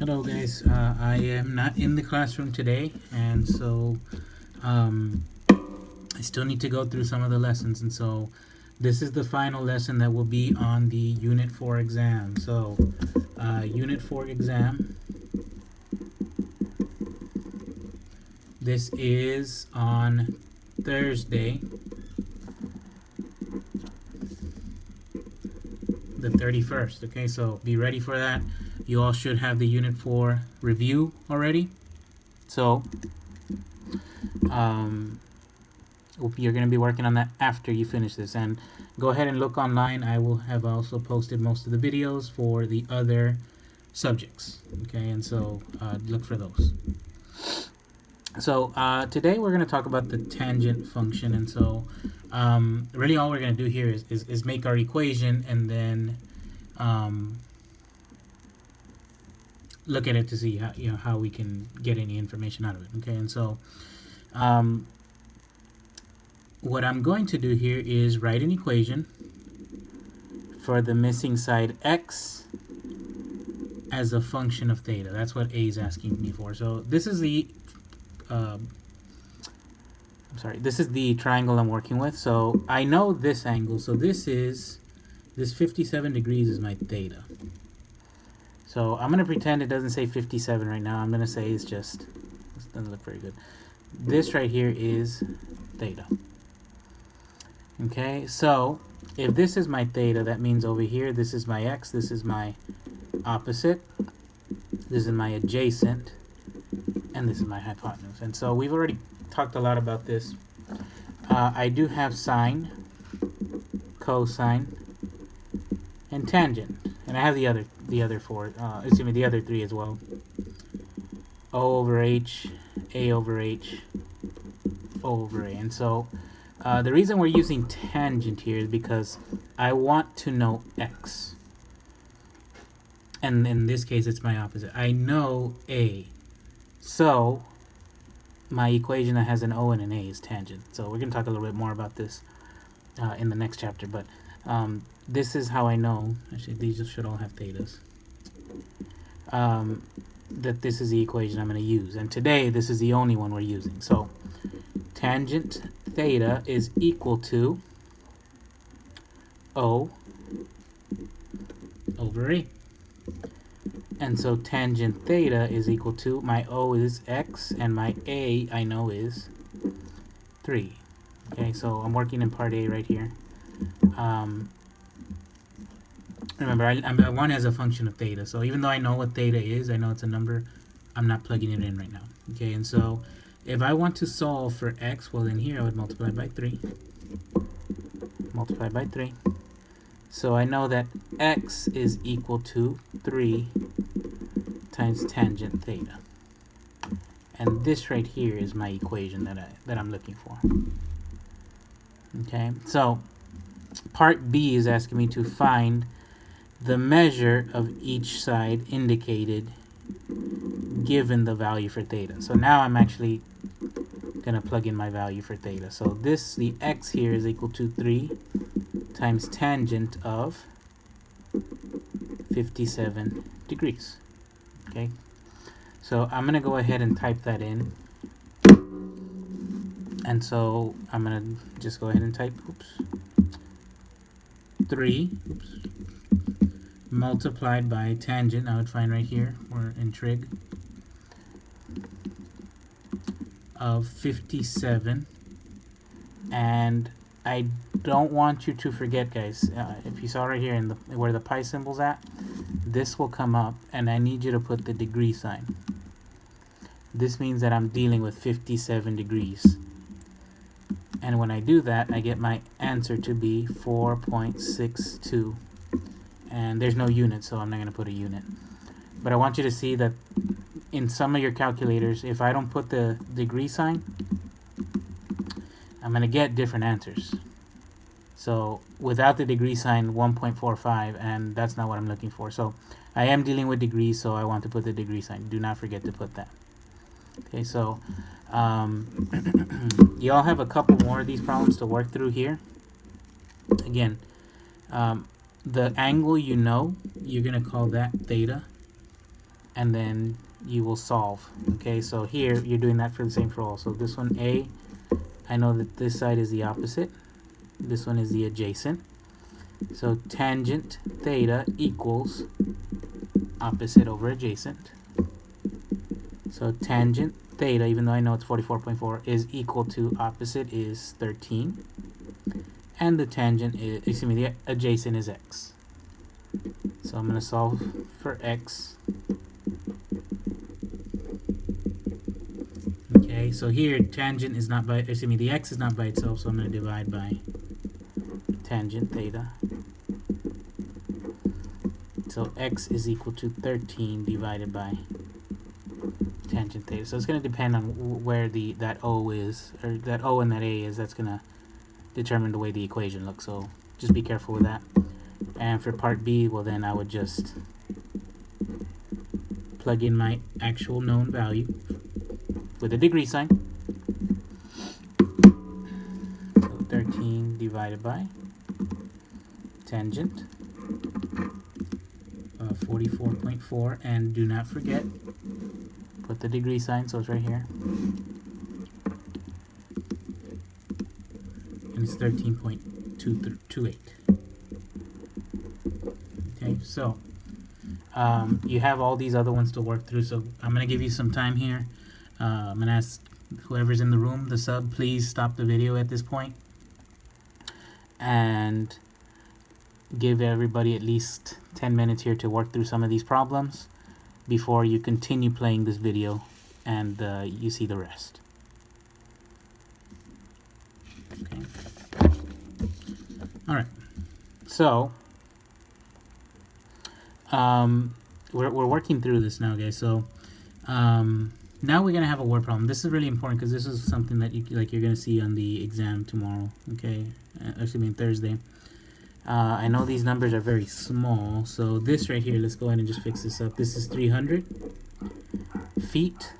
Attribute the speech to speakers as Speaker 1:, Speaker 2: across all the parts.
Speaker 1: Hello guys, I am not in the classroom today, and so I still need to go through some of the lessons, and so this is the final lesson that will be on the Unit 4 exam. So Unit 4 exam, this is on Thursday, the 31st. Okay, so be ready for that. You all should have the Unit 4 review already. So you're going to be working on that after you finish this, and go ahead and look online. I will have also posted most of the videos for the other subjects. Okay, and so look for those. So today we're going to talk about the tangent function, and so really all we're going to do here is make our equation and then look at it to see how we can get any information out of it. Okay, and so what I'm going to do here is write an equation for the missing side x as a function of theta. That's what A is asking me for. So this is the this is the triangle I'm working with. So I know this angle. So this 57 degrees is my theta. So I'm going to pretend it doesn't say 57 right now. I'm going to say it's just, this doesn't look very good. This right here is theta. Okay, so if this is my theta, that means over here, this is my x, this is my opposite, this is my adjacent, and this is my hypotenuse. And so we've already talked a lot about this. I do have sine, cosine, and tangent, and I have the other four, the other three as well. O over h, a over h, O over a, and so the reason we're using tangent here is because I want to know x. And in this case, it's my opposite. I know a. So my equation that has an O and an A is tangent. So we're going to talk a little bit more about this in the next chapter. But this is how I know. Actually, these should all have thetas. That this is the equation I'm going to use. And today, this is the only one we're using. So tangent theta is equal to O over A. And so tangent theta is equal to, my O is x, and my A I know is 3. Okay, so I'm working in part A right here. Remember, I want it as a function of theta. So even though I know what theta is, I know it's a number, I'm not plugging it in right now. Okay, and so if I want to solve for x, well, then here I would multiply by 3. Multiply by 3. So I know that x is equal to 3 times tangent theta. And this right here is my equation that I'm looking for. Okay, so part B is asking me to find the measure of each side indicated given the value for theta. So now I'm actually going to plug in my value for theta. So the x here is equal to 3 times tangent of 57 degrees. Okay, so I'm going to go ahead and type that in. And so I'm going to just go ahead and type 3 multiplied by tangent, I would find right here, or in trig, of 57. And I don't want you to forget, guys, if you saw right here in where the pi symbol's at, this will come up, and I need you to put the degree sign. This means that I'm dealing with 57 degrees. And when I do that, I get my answer to be 4.62. And there's no unit, so I'm not going to put a unit. But I want you to see that in some of your calculators, if I don't put the degree sign, I'm going to get different answers. So without the degree sign, 1.45, and that's not what I'm looking for. So I am dealing with degrees, so I want to put the degree sign. Do not forget to put that. Okay, so you all have a couple more of these problems to work through here. Again, the angle, you're going to call that theta. and then you will solve. Okay, so here you're doing that for the same for all. So this one A, I know that this side is the opposite, this one is the adjacent. So tangent theta equals opposite over adjacent. So tangent theta, even though I know it's 44.4, is equal to opposite is 13. And the tangent is, excuse me, the adjacent is x. So I'm going to solve for x. Okay, so here tangent is not by, excuse me, the x is not by itself, so I'm going to divide by tangent theta. So x is equal to 13 divided by tangent theta. So it's going to depend on where that O is, or that O and that A is. That's going to determine the way the equation looks. So just be careful with that. And for part B, well then I would just plug in my actual known value with a degree sign. So 13 divided by tangent 44.4, and do not forget, put the degree sign, so it's right here. And it's 13.228. Okay, so you have all these other ones to work through, so I'm going to give you some time here. I'm going to ask whoever's in the room, the sub, please stop the video at this point and give everybody at least 10 minutes here to work through some of these problems before you continue playing this video and you see the rest. Okay. All right. So we're working through this now, guys. So now we're gonna have a word problem. This is really important because this is something that you're gonna see on the exam tomorrow. Okay, actually, Thursday. I know these numbers are very small, so this right here, let's go ahead and just fix this up. This is 300 feet,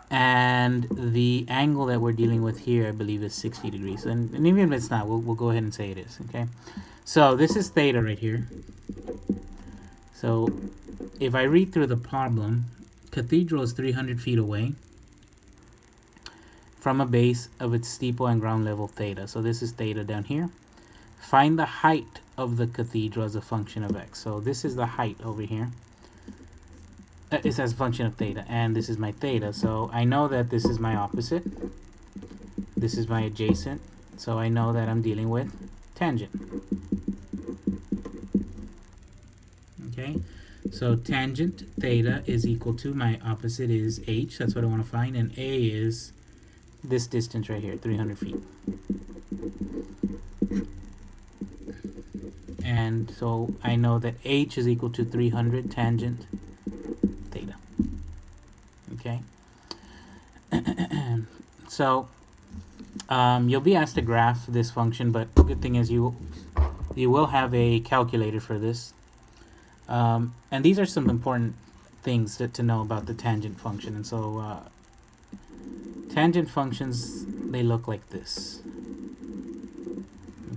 Speaker 1: and the angle that we're dealing with here, I believe, is 60 degrees. And even if it's not, we'll go ahead and say it is. Okay, so this is theta right here. So if I read through the problem, cathedral is 300 feet away from a base of its steeple and ground level theta. So this is theta down here. Find the height of the cathedral as a function of x. So this is the height over here. It's as a function of theta, and this is my theta. So I know that this is my opposite. This is my adjacent. So I know that I'm dealing with tangent. Okay, so tangent theta is equal to, my opposite is h. That's what I want to find, and a is this distance right here, 300 feet. And so I know that h is equal to 300 tangent theta. Okay. So you'll be asked to graph this function, but the good thing is you will have a calculator for this. And these are some important things to know about the tangent function. And so tangent functions, they look like this.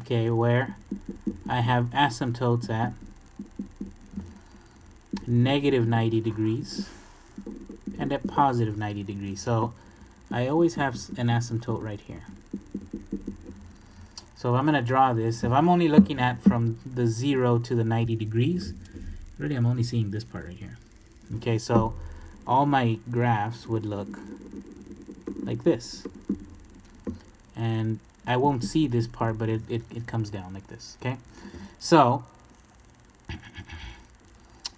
Speaker 1: Okay, where I have asymptotes at negative 90 degrees and at positive 90 degrees. So I always have an asymptote right here. So if I'm going to draw this, if I'm only looking at from the 0 to the 90 degrees, really I'm only seeing this part right here. Okay, so all my graphs would look like this. And I won't see this part, but it comes down like this. Okay, so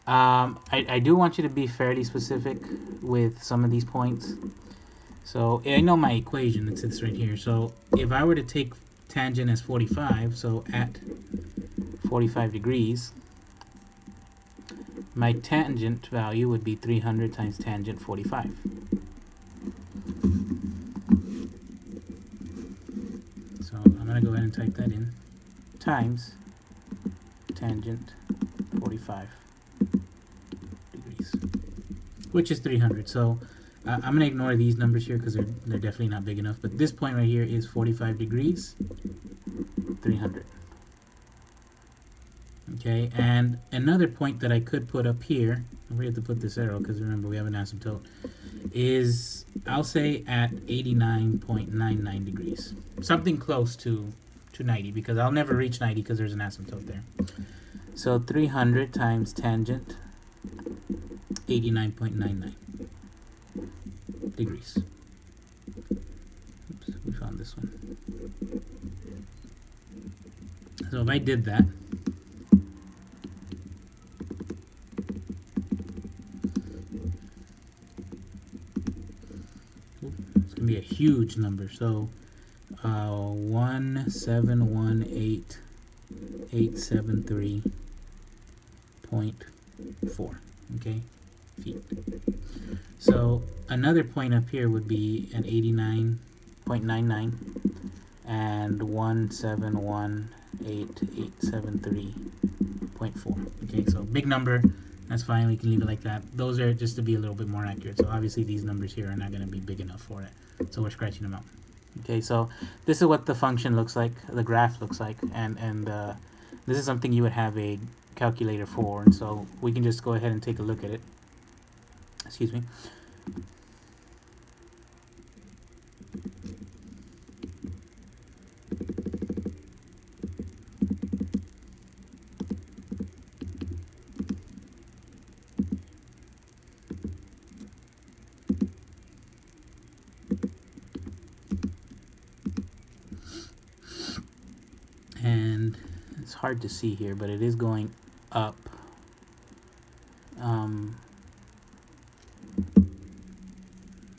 Speaker 1: I do want you to be fairly specific with some of these points. So I know my equation that sits right here. So if I were to take tangent as 45, so at 45 degrees, my tangent value would be 300 times tangent 45. So I'm going to go ahead and type that in, times tangent 45 degrees, which is 300. So I'm going to ignore these numbers here because they're definitely not big enough. But this point right here is 45 degrees, 300. Okay, and another point that I could put up here, we have to put this arrow because remember we have an asymptote, is I'll say at 89.99 degrees. Something close to 90 because I'll never reach 90 because there's an asymptote there. So 300 times tangent 89.99 degrees. Oops, we found this one. So if I did that, it's going to be a huge number. So 1718873.4, okay, feet. So another point up here would be an 89.99 and 1718873.4. Okay, so big number. That's fine. We can leave it like that. Those are just to be a little bit more accurate. So obviously these numbers here are not going to be big enough for it. So we're scratching them out. Okay, so this is what the function looks like, the graph looks like, and this is something you would have a calculator for. And so we can just go ahead and take a look at it. Excuse me. And it's hard to see here, but it is going up.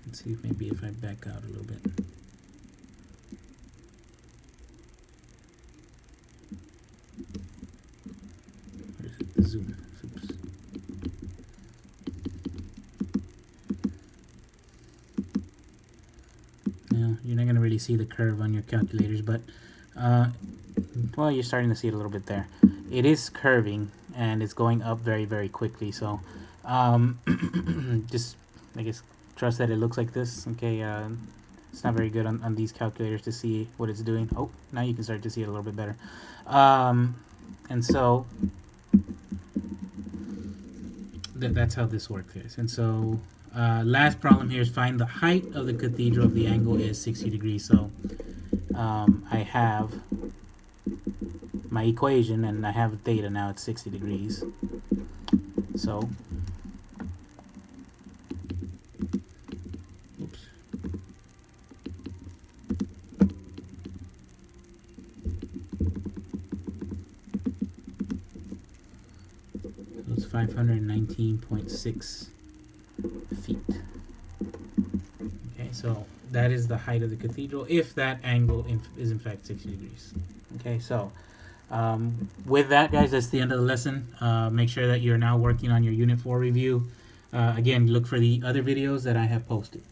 Speaker 1: Let's see if maybe if I back out a little bit. Where's it? The zoom. Oops. Now, you're not going to really see the curve on your calculators, but well, you're starting to see it a little bit there. It is curving and it's going up very, very quickly. So just, I guess, trust that it looks like this. Okay, it's not very good on these calculators to see what it's doing. Oh, now you can start to see it a little bit better. And so that's how this works, guys. And so last problem here is find the height of the cathedral if the angle is 60 degrees. So I have my equation and I have theta now at 60 degrees. So oops. So it's 519.6 feet. Okay, so that is the height of the cathedral if that angle is in fact 60 degrees. Okay, so with that, guys, that's the end of the lesson. Make sure that you're now working on your Unit 4 review. Again, look for the other videos that I have posted.